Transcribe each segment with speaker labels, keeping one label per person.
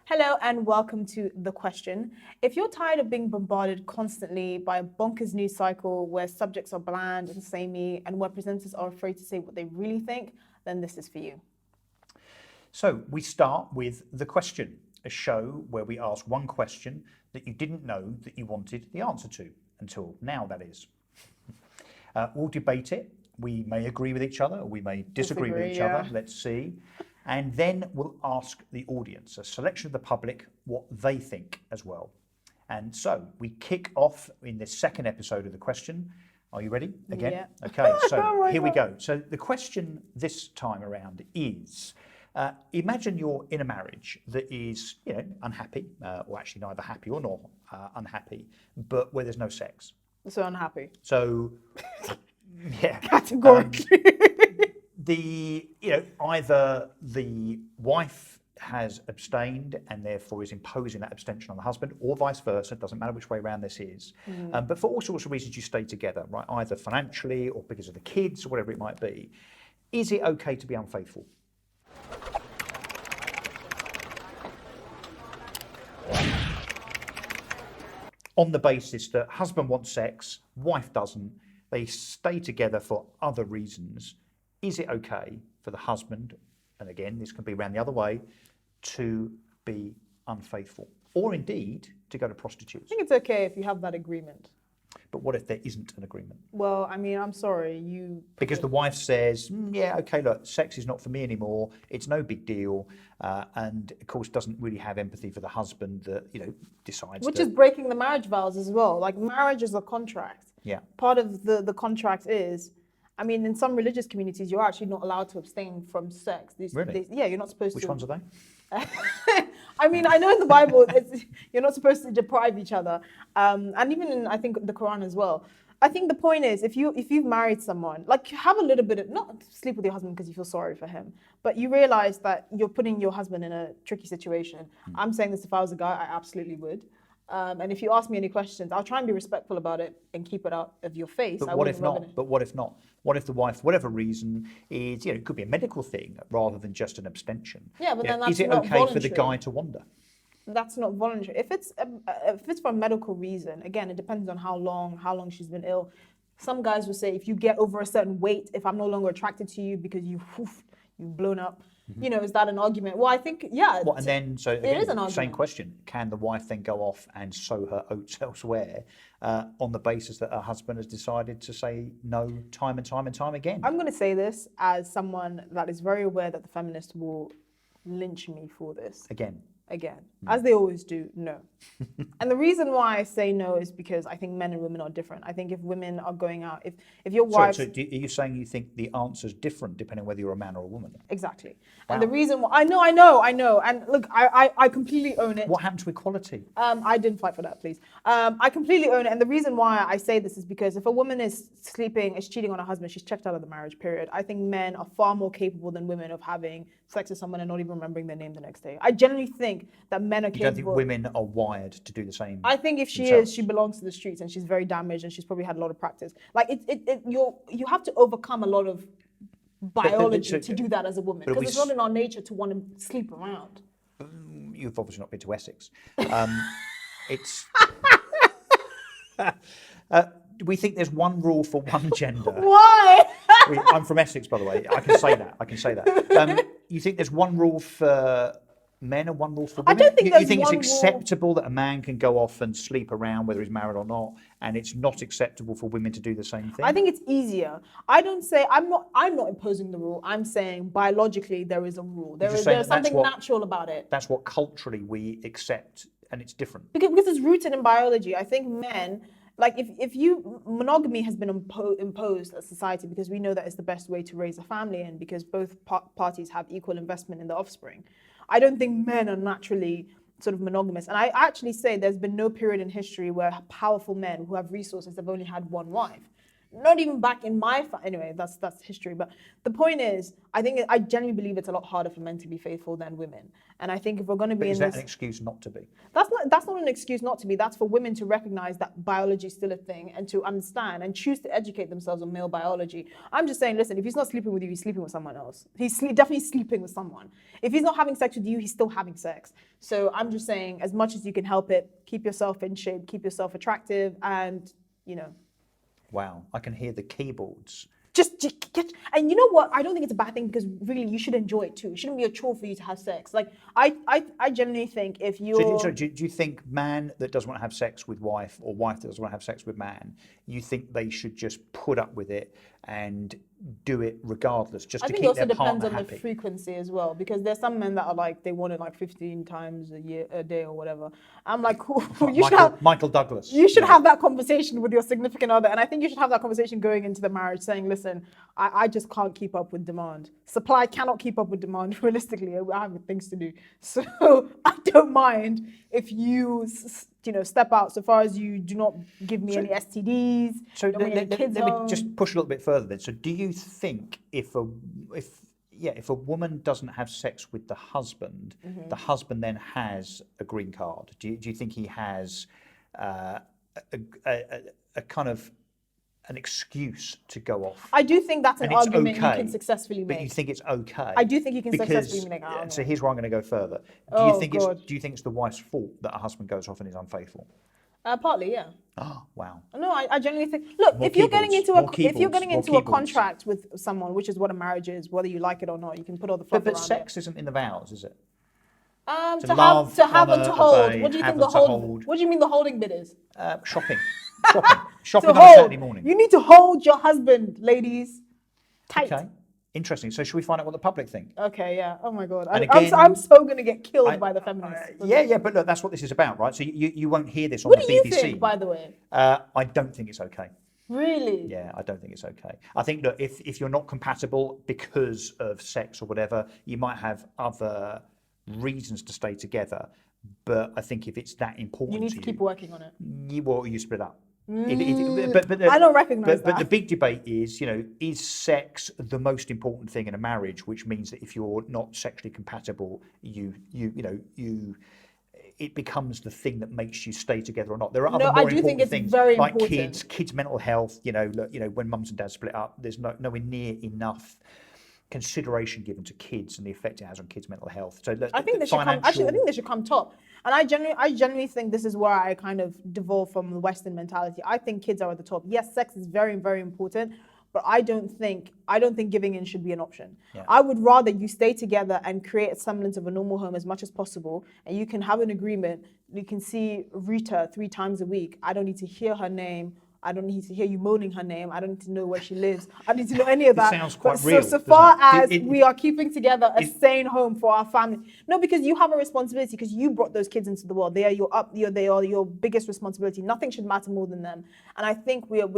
Speaker 1: Hello and welcome to The Question. If you're tired of being bombarded constantly by a bonkers news cycle where subjects are bland and samey and where presenters are afraid to say what they really think, then this is for you.
Speaker 2: So we start with The Question, a show where we ask one question that you didn't know that you wanted the answer to, until now, that is. We'll debate it. We may agree with each other, or we may disagree with each other. Let's see. And then we'll ask the audience, a selection of the public, what they think as well. And so we kick off in this second episode of The Question. Are you ready again?
Speaker 1: Yeah.
Speaker 2: Okay, so here we go. So the question this time around is, imagine you're in a marriage that is, unhappy, or actually neither happy or not unhappy, but where there's no sex.
Speaker 1: So unhappy.
Speaker 2: So, yeah.
Speaker 1: Categorically.
Speaker 2: Either the wife has abstained and therefore is imposing that abstention on the husband, or vice versa. It doesn't matter which way around this is. But for all sorts of reasons, you stay together, right? Either financially or because of the kids or whatever it might be. Is it okay to be unfaithful? On the basis that husband wants sex, wife doesn't, they stay together for other reasons. Is it okay for the husband, and again, this can be around the other way, to be unfaithful? Or indeed, to go to prostitutes?
Speaker 1: I think it's okay if you have that agreement.
Speaker 2: But what if there isn't an agreement?
Speaker 1: Well, I mean, I'm sorry,
Speaker 2: Because the wife says, yeah, okay, look, sex is not for me anymore, it's no big deal, and of course doesn't really have empathy for the husband that, decides
Speaker 1: Which is breaking the marriage vows as well. Like, marriage is a contract.
Speaker 2: Yeah.
Speaker 1: Part of the contract is, I mean, in some religious communities, you're actually not allowed to abstain from sex.
Speaker 2: Really?
Speaker 1: You're not supposed to.
Speaker 2: Which ones are they?
Speaker 1: I mean, I know in the Bible, you're not supposed to deprive each other. And even in, I think, the Quran as well. I think the point is, if you've married someone, like, have a little bit of, not sleep with your husband because you feel sorry for him, but you realize that you're putting your husband in a tricky situation. I'm saying this, if I was a guy, I absolutely would. And if you ask me any questions, I'll try and be respectful about it and keep it out of your face.
Speaker 2: But what if not? What if the wife, for whatever reason, is, it could be a medical thing rather than just an abstention?
Speaker 1: Yeah, but then that's
Speaker 2: is it
Speaker 1: not
Speaker 2: okay
Speaker 1: voluntary.
Speaker 2: for the guy to wander?
Speaker 1: That's not voluntary. If it's for a medical reason, again, it depends on how long she's been ill. Some guys will say, if you get over a certain weight, if I'm no longer attracted to you because you've blown up, is that an argument? Well, I think, yeah.
Speaker 2: Well, and then, so again,
Speaker 1: it is an argument.
Speaker 2: Same question. Can the wife then go off and sow her oats elsewhere on the basis that her husband has decided to say no time and time and time again?
Speaker 1: I'm going to say this as someone that is very aware that the feminists will lynch me for this. Again, as they always do, no. And the reason why I say no is because I think men and women are different. I think if women are going out, if your wife...
Speaker 2: So are you saying you think the answer's different depending on whether you're a man or a woman?
Speaker 1: Exactly.
Speaker 2: Wow.
Speaker 1: And the reason why... I know. And look, I completely own it.
Speaker 2: What happened to equality?
Speaker 1: I didn't fight for that, please. I completely own it. And the reason why I say this is because if a woman is cheating on her husband, she's checked out of the marriage, period. I think men are far more capable than women of having sex with someone and not even remembering their name the next day. I generally think that men are capable.
Speaker 2: You don't think women are wired to do the same?
Speaker 1: I think if she is, she belongs to the streets and she's very damaged and she's probably had a lot of practice. Like, you have to overcome a lot of biology to do that as a woman, because it's not in our nature to want to sleep around.
Speaker 2: You've obviously not been to Essex. It's... we think there's one rule for one gender.
Speaker 1: Why?
Speaker 2: I'm from Essex, by the way. I can say that. You think there's one rule for men and one rule for women?
Speaker 1: I don't think
Speaker 2: you think it's acceptable that a man can go off and sleep around whether he's married or not, and it's not acceptable for women to do the same thing?
Speaker 1: I think it's easier. I don't say I'm not imposing the rule. I'm saying biologically there is a rule. There's something natural about it.
Speaker 2: That's what culturally we accept, and it's different.
Speaker 1: Because it's rooted in biology. I think men, like, if monogamy has been imposed as society because we know that it's the best way to raise a family and because both parties have equal investment in the offspring. I don't think men are naturally sort of monogamous. And I actually say there's been no period in history where powerful men who have resources have only had one wife. not even back in my anyway, that's history. But the point is, I genuinely believe it's a lot harder for men to be faithful than women. And I think if we're going to be
Speaker 2: Is
Speaker 1: in
Speaker 2: that
Speaker 1: this,
Speaker 2: an excuse not to be?
Speaker 1: that's not an excuse not to be. That's for women to recognize that biology is still a thing and to understand and choose to educate themselves on male biology. I'm just saying, listen, if he's not sleeping with you, he's sleeping with someone else. He's definitely sleeping with someone. If he's not having sex with you, he's still having sex. So I'm just saying, as much as you can help it, keep yourself in shape, keep yourself attractive, and
Speaker 2: Wow, I can hear the keyboards.
Speaker 1: just get, and you know what? I don't think it's a bad thing because really you should enjoy it too. It shouldn't be a chore for you to have sex. Like I genuinely think if you're.
Speaker 2: So do you think man that doesn't want to have sex with wife or wife that doesn't want to have sex with man, you think they should just put up with it and do it regardless, just
Speaker 1: I
Speaker 2: to
Speaker 1: think
Speaker 2: keep
Speaker 1: it also
Speaker 2: their
Speaker 1: depends
Speaker 2: partner
Speaker 1: on
Speaker 2: happy?
Speaker 1: the frequency as well, because there's some men that are like they want it like 15 times a day or whatever. I'm like, cool.
Speaker 2: Michael Douglas.
Speaker 1: You should have that conversation with your significant other, and I think you should have that conversation going into the marriage, saying, "Listen, I just can't keep up with demand. Supply cannot keep up with demand. Realistically, I have things to do, so I don't mind if you, step out so far as you do not give me any STDs.
Speaker 2: So
Speaker 1: don't bring any kids
Speaker 2: let me
Speaker 1: home."
Speaker 2: just push a little bit further then. So do you think if a woman doesn't have sex with the husband then has a green card? Do you think he has a kind of an excuse to go off?
Speaker 1: I do think that's an
Speaker 2: And it's
Speaker 1: argument
Speaker 2: okay,
Speaker 1: you can successfully
Speaker 2: But you
Speaker 1: make.
Speaker 2: think it's okay?
Speaker 1: I do think you can
Speaker 2: Because,
Speaker 1: successfully make it.
Speaker 2: so here's where I'm going to go further.
Speaker 1: Oh, God.
Speaker 2: Do you think it's the wife's fault that a husband goes off and is unfaithful?
Speaker 1: Partly, yeah.
Speaker 2: Oh, wow.
Speaker 1: No, I genuinely think. Look,
Speaker 2: More
Speaker 1: if you're getting
Speaker 2: keyboards,
Speaker 1: into
Speaker 2: more
Speaker 1: if you're
Speaker 2: keyboards,
Speaker 1: getting
Speaker 2: more
Speaker 1: into a
Speaker 2: keyboards.
Speaker 1: contract with someone, which is what a marriage is, whether you like it or not, you can put all the fluff
Speaker 2: But
Speaker 1: around
Speaker 2: sex isn't in the vows, is it?
Speaker 1: it.
Speaker 2: to love,
Speaker 1: to have and
Speaker 2: honour,
Speaker 1: to hold.
Speaker 2: obey,
Speaker 1: What do you
Speaker 2: have
Speaker 1: think the
Speaker 2: and to
Speaker 1: hold?
Speaker 2: hold.
Speaker 1: What do you mean the holding bit is?
Speaker 2: Shopping. Shopping
Speaker 1: To
Speaker 2: on a
Speaker 1: hold.
Speaker 2: Saturday morning.
Speaker 1: You need to hold your husband, ladies, tight.
Speaker 2: Okay. Interesting. So should we find out what the public think?
Speaker 1: Okay, yeah. Oh my God.
Speaker 2: And
Speaker 1: I'm so gonna get killed by the feminists.
Speaker 2: Yeah, but look, that's what this is about, right? So you won't hear this on
Speaker 1: What
Speaker 2: the
Speaker 1: do you
Speaker 2: BBC.
Speaker 1: think, by the way?
Speaker 2: I don't think it's okay.
Speaker 1: Really?
Speaker 2: Yeah, I don't think it's okay. I think that if you're not compatible because of sex or whatever, you might have other reasons to stay together. But I think if it's that important
Speaker 1: You need to keep working on it.
Speaker 2: you split up.
Speaker 1: I don't recognise
Speaker 2: But the
Speaker 1: that.
Speaker 2: big debate is, is sex the most important thing in a marriage? Which means that if you're not sexually compatible, it becomes the thing that makes you stay together or not. There are other more important things
Speaker 1: very
Speaker 2: like
Speaker 1: important.
Speaker 2: kids' mental health. When mums and dads split up, there's nowhere near enough consideration given to kids and the effect it has on kids' mental health. So
Speaker 1: I think they should come. Actually, I think they should come top. And I genuinely think this is where I kind of devolve from the Western mentality. I think kids are at the top. Yes, sex is very, very important, but I don't think giving in should be an option.
Speaker 2: Yeah.
Speaker 1: I would rather you stay together and create a semblance of a normal home as much as possible, and you can have an agreement. You can see Rita 3 times a week. I don't need to hear her name. I don't need to hear you moaning her name. I don't need to know where she lives. I don't need to know any of that.
Speaker 2: sounds quite
Speaker 1: but
Speaker 2: real,
Speaker 1: so far as
Speaker 2: it?
Speaker 1: we are keeping together a sane home for our family. No, because you have a responsibility because you brought those kids into the world. They are your biggest responsibility. Nothing should matter more than them. And I think we're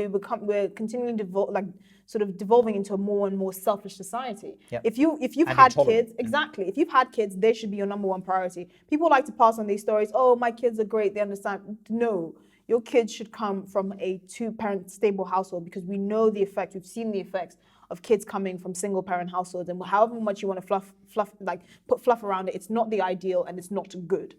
Speaker 1: continuing devolving into a more and more selfish society.
Speaker 2: Yep.
Speaker 1: If you've
Speaker 2: And
Speaker 1: had
Speaker 2: intolerant.
Speaker 1: kids, exactly. If you've had kids, they should be your number one priority. People like to pass on these stories. Oh, my kids are great. They understand. No. Your kids should come from a 2-parent stable household because we know the effect. We've seen the effects of kids coming from single-parent households, and however much you want to put fluff around it, it's not the ideal and it's not good.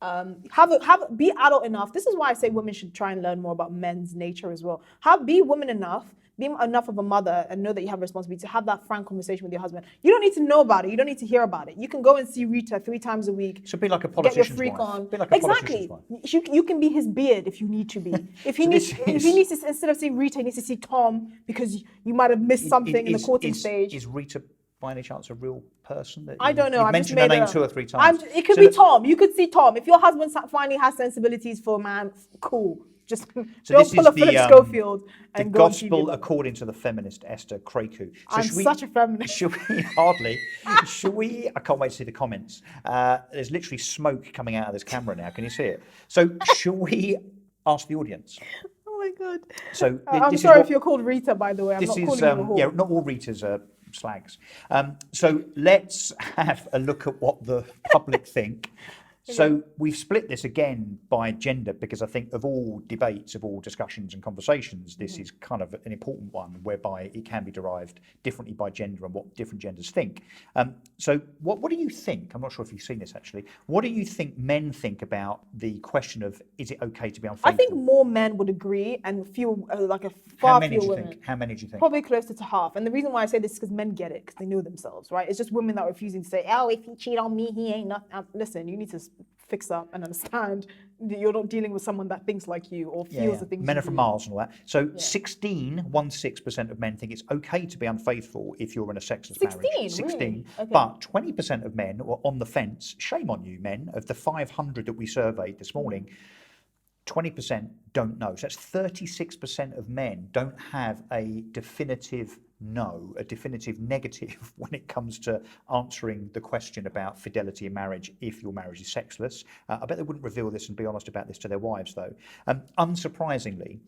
Speaker 1: Be adult enough. This is why I say women should try and learn more about men's nature as well. Be woman enough. Be enough of a mother and know that you have a responsibility to have that frank conversation with your husband. You don't need to know about it. You don't need to hear about it. You can go and see Rita 3 times a week.
Speaker 2: So be like a
Speaker 1: Get
Speaker 2: politician's
Speaker 1: your freak
Speaker 2: wife.
Speaker 1: on.
Speaker 2: Be like a
Speaker 1: Exactly.
Speaker 2: politician's wife.
Speaker 1: You can be his beard if you need to be. If he needs to, instead of seeing Rita, he needs to see Tom because you might have missed something in the courting stage.
Speaker 2: Is Rita by any chance a real person?
Speaker 1: I don't know.
Speaker 2: You've
Speaker 1: I've
Speaker 2: mentioned
Speaker 1: just
Speaker 2: her
Speaker 1: made
Speaker 2: name
Speaker 1: it
Speaker 2: 2 or 3 times.
Speaker 1: It could be Tom. You could see Tom. If your husband finally has sensibilities for a man, cool. Just don't pull a Philip Schofield and
Speaker 2: the
Speaker 1: go
Speaker 2: gospel
Speaker 1: on TV.
Speaker 2: according to the feminist Esther Kraku. So
Speaker 1: I'm such a feminist.
Speaker 2: Should we hardly? Should we? I can't wait to see the comments. There's literally smoke coming out of this camera now. Can you see it? So should we ask the audience?
Speaker 1: Oh my God.
Speaker 2: So
Speaker 1: I'm sorry if you're called Rita, by the way. I'm not calling you a whore.
Speaker 2: Yeah, not all Ritas are slags. So let's have a look at what the public think. So we've split this again by gender because I think of all debates, of all discussions and conversations, this is kind of an important one whereby it can be derived differently by gender and what different genders think. So what do you think? I'm not sure if you've seen this actually. What do you think men think about the question of is it okay to be unfaithful?
Speaker 1: I think more men would agree and feel like a
Speaker 2: How
Speaker 1: far
Speaker 2: many do
Speaker 1: fewer
Speaker 2: you
Speaker 1: women.
Speaker 2: think? How many do you think?
Speaker 1: Probably closer to half. And the reason why I say this is because men get it, because they know themselves, right? It's just women that are refusing to say, oh, if he cheat on me, he ain't nothing. Listen, you need to fix up and understand that you're not dealing with someone that thinks like you or feels the things
Speaker 2: men
Speaker 1: you
Speaker 2: are from
Speaker 1: do.
Speaker 2: Mars and all that. So 16% of men think it's okay to be unfaithful if you're in a sexless
Speaker 1: 16,
Speaker 2: marriage. 16.
Speaker 1: really? Okay.
Speaker 2: But 20% of men are on the fence. Shame on you, men. Of the 500 that we surveyed this morning, 20% don't know. So that's 36% of men don't have a definitive no, a definitive negative when it comes to answering the question about fidelity in marriage if your marriage is sexless. I bet they wouldn't reveal this and be honest about this to their wives, though. Unsurprisingly,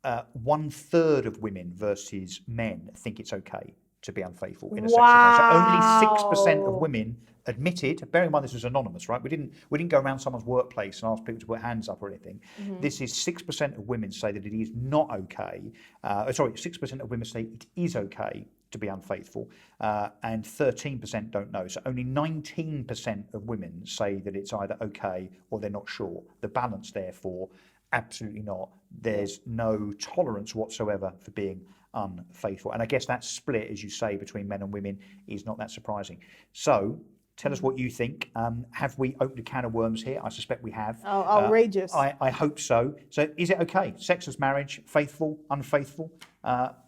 Speaker 2: 1/3 of women versus men think it's okay to be unfaithful in a sexless marriage. So only 6% of women admitted. Bearing in mind this was anonymous, right? We didn't go around someone's workplace and ask people to put hands up or anything. This is 6% of women say that it is not okay. 6% of women say it is okay to be unfaithful, and 13% don't know. So only 19% of women say that it's either okay or they're not sure. The balance, therefore, absolutely not. There's no tolerance whatsoever for being unfaithful. And I guess that split, as you say, between men and women is not that surprising. So tell us what you think. Have we opened a can of worms here? I suspect we have.
Speaker 1: Oh, outrageous.
Speaker 2: I hope so. So is it okay? Sexless marriage, faithful, unfaithful?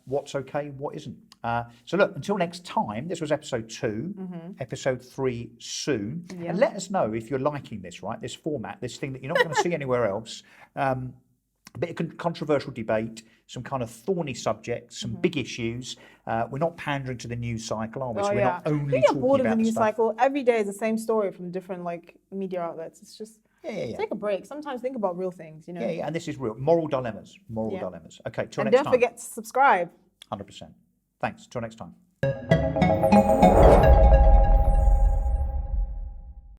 Speaker 2: What's okay, what isn't? So look, until next time, this was episode 2, episode 3 soon.
Speaker 1: Yeah.
Speaker 2: And let us know if you're liking this, right? This format, this thing that you're not going to see anywhere else. A bit of controversial debate, some kind of thorny subjects, some big issues. We're not pandering to the news cycle, are we? So we're not only
Speaker 1: you get
Speaker 2: talking
Speaker 1: bored of
Speaker 2: about
Speaker 1: the news
Speaker 2: stuff.
Speaker 1: cycle. Every day is the same story from different media outlets. It's just
Speaker 2: Yeah.
Speaker 1: take a break. Sometimes think about real things, you know.
Speaker 2: Yeah, and this is real. Moral dilemmas. Okay, till
Speaker 1: And
Speaker 2: next
Speaker 1: don't
Speaker 2: time.
Speaker 1: forget to subscribe.
Speaker 2: 100%. Thanks. Till next time.